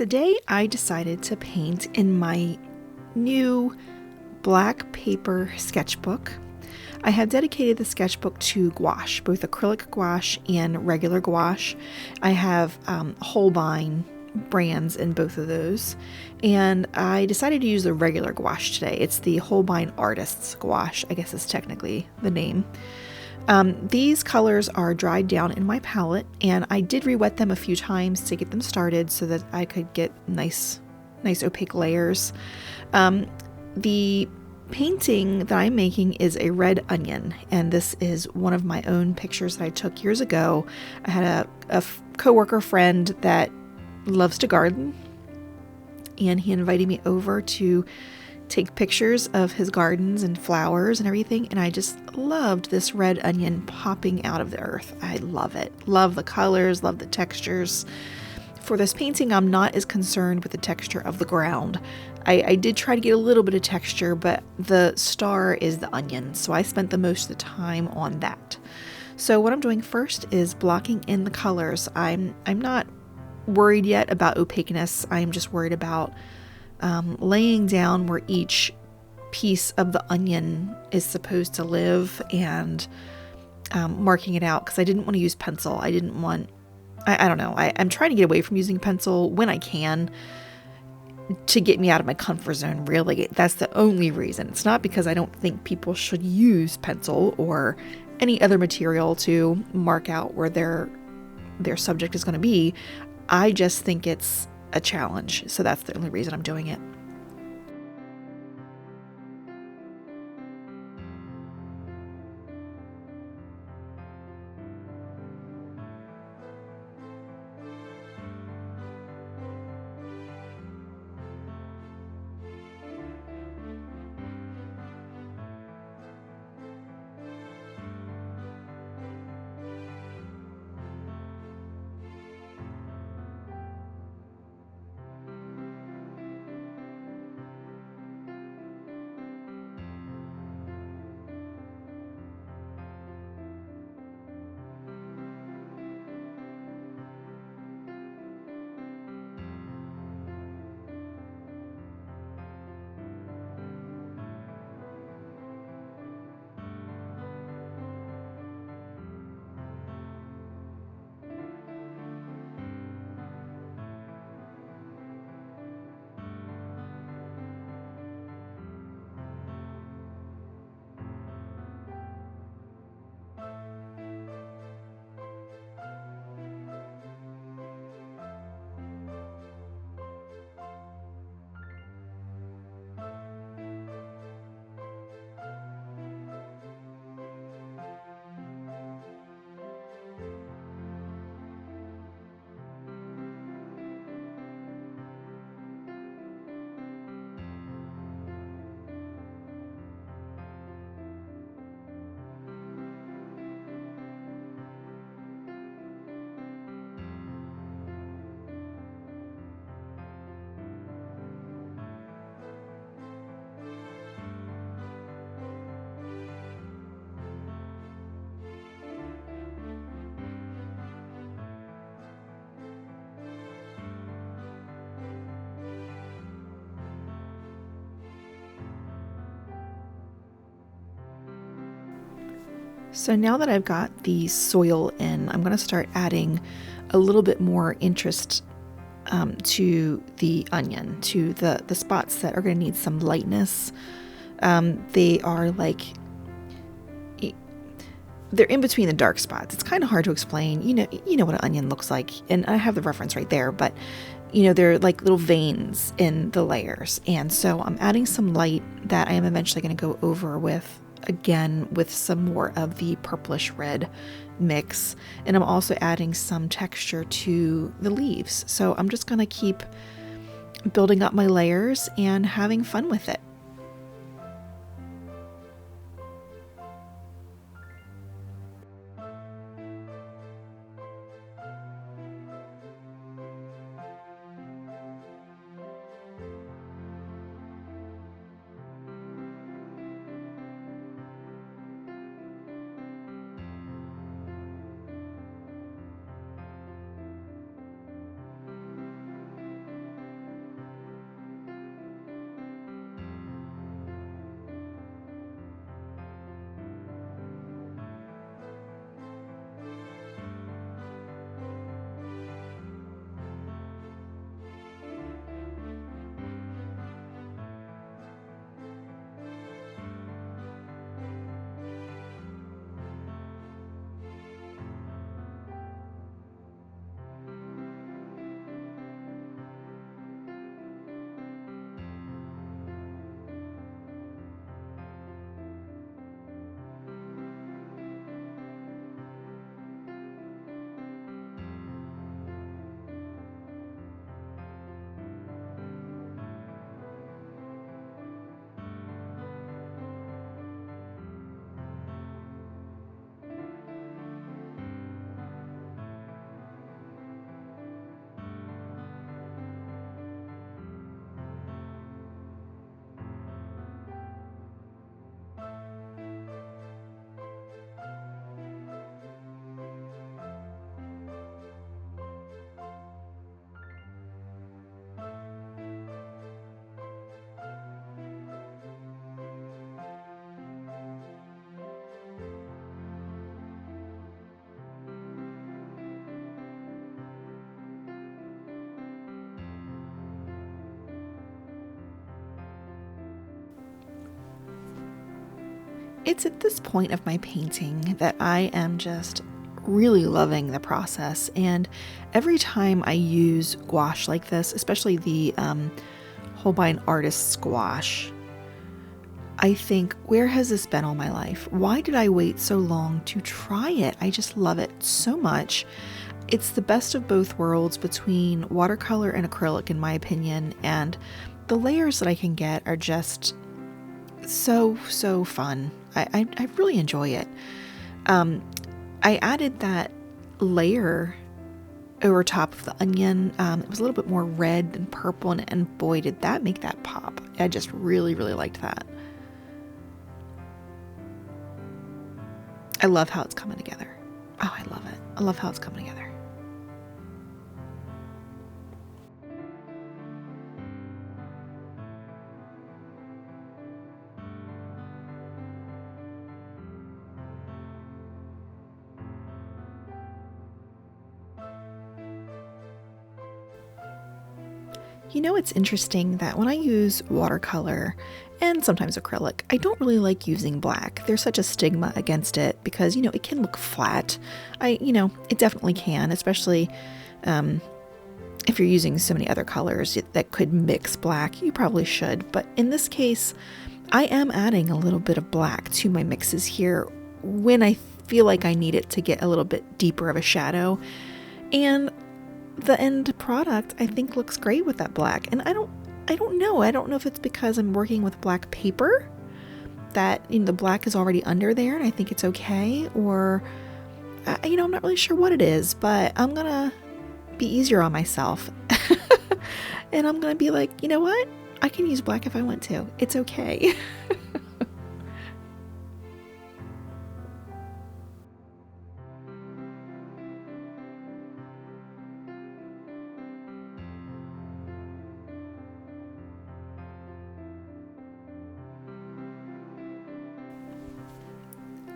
Today I decided to paint in my new black paper sketchbook. I have dedicated the sketchbook to gouache, both acrylic gouache and regular gouache. I have Holbein brands in both of those, and I decided to use the regular gouache today. It's the Holbein Artist's Gouache, I guess is technically the name. These colors are dried down in my palette, and I did re-wet them a few times to get them started so that I could get nice opaque layers. The painting that I'm making is a red onion, and this is one of my own pictures that I took years ago. I had a coworker friend that loves to garden, and he invited me over to take pictures of his gardens and flowers and everything, and I just loved this red onion popping out of the earth. I love it. Love the colors, love the textures. For this painting, I'm not as concerned with the texture of the ground. I did try to get a little bit of texture, but the star is the onion, so I spent the most of the time on that. So what I'm doing first is blocking in the colors. I'm not worried yet about opaqueness. I'm just worried about laying down where each piece of the onion is supposed to live and marking it out, because I didn't want to use pencil. I didn't want, I don't know, I'm trying to get away from using pencil when I can to get me out of my comfort zone, really. That's the only reason. It's not because I don't think people should use pencil or any other material to mark out where their subject is going to be. I just think it's a challenge, so that's the only reason I'm doing it. So now that I've got the soil in, I'm going to start adding a little bit more interest to the onion, to the spots that are going to need some lightness. They are like, they're in between the dark spots. It's kind of hard to explain. You know what an onion looks like, and I have the reference right there, but they're like little veins in the layers. And so I'm adding some light that I am eventually going to go over with some more of the purplish red mix, and I'm also adding some texture to the leaves. So I'm just going to keep building up my layers and having fun with it. it's at this point of my painting that I am just really loving the process. And every time I use gouache like this, especially the Holbein Artist's Gouache, I think, where has this been all my life? Why did I wait so long to try it? I just love it so much. It's the best of both worlds between watercolor and acrylic, in my opinion, and the layers that I can get are just so fun. I really enjoy it. I added that layer over top of the onion. It was a little bit more red than purple, and boy, did that make that pop. I just really liked that. I love how it's coming together. Oh, I love it. I love how it's coming together. You know, it's interesting that when I use watercolor and sometimes acrylic, I don't really like using black. There's such a stigma against it because, it can look flat. It definitely can, especially if you're using so many other colors that could mix black. You probably should. But in this case, I am adding a little bit of black to my mixes here when I feel like I need it to get a little bit deeper of a shadow. And the end product, I think, looks great with that black. And I don't know if it's because I'm working with black paper that the black is already under there and I think it's okay, or I'm not really sure what it is, but I'm gonna be easier on myself and I'm gonna be like, you know what, I can use black if I want to. It's okay.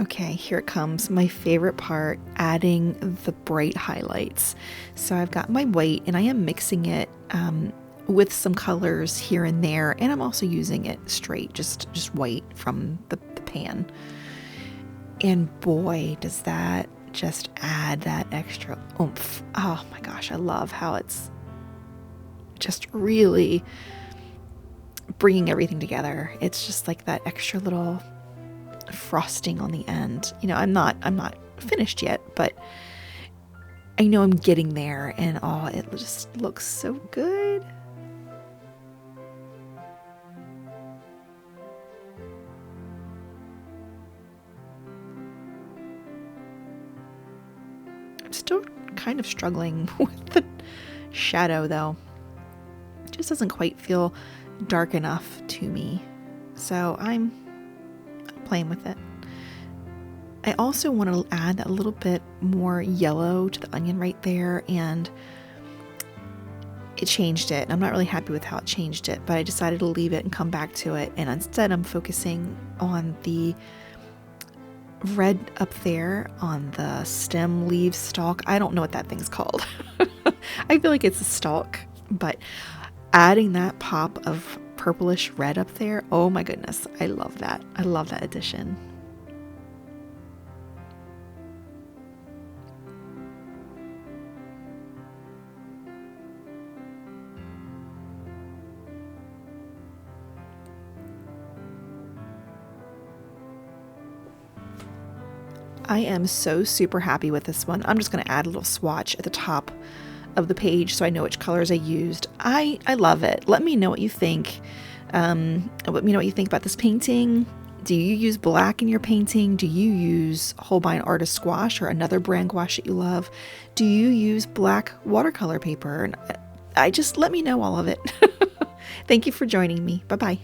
Okay, here it comes. My favorite part, adding the bright highlights. So I've got my white and I am mixing it with some colors here and there. And I'm also using it straight, just white from the pan. And boy, does that just add that extra oomph. Oh my gosh, I love how it's just really bringing everything together. It's just like that extra little frosting on the end. I'm not finished yet, but I know I'm getting there, and it just looks so good. I'm still kind of struggling with the shadow though. It just doesn't quite feel dark enough to me. So I'm playing with it. I also want to add a little bit more yellow to the onion right there, and it changed it. I'm not really happy with how it changed it, but I decided to leave it and come back to it, and instead I'm focusing on the red up there on the stem, leaf, stalk. I don't know what that thing's called. I feel like it's a stalk, but adding that pop of purplish red up there, oh my goodness, I love that. I love that addition. I am so super happy with this one. I'm just going to add a little swatch at the top of the page so I know which colors I used. I love it. Let me know what you think. Let me know what you think about this painting. Do you use black in your painting? Do you use Holbein Artist Gouache or another brand gouache that you love? Do you use black watercolor paper? And let me know all of it. Thank you for joining me. Bye-bye.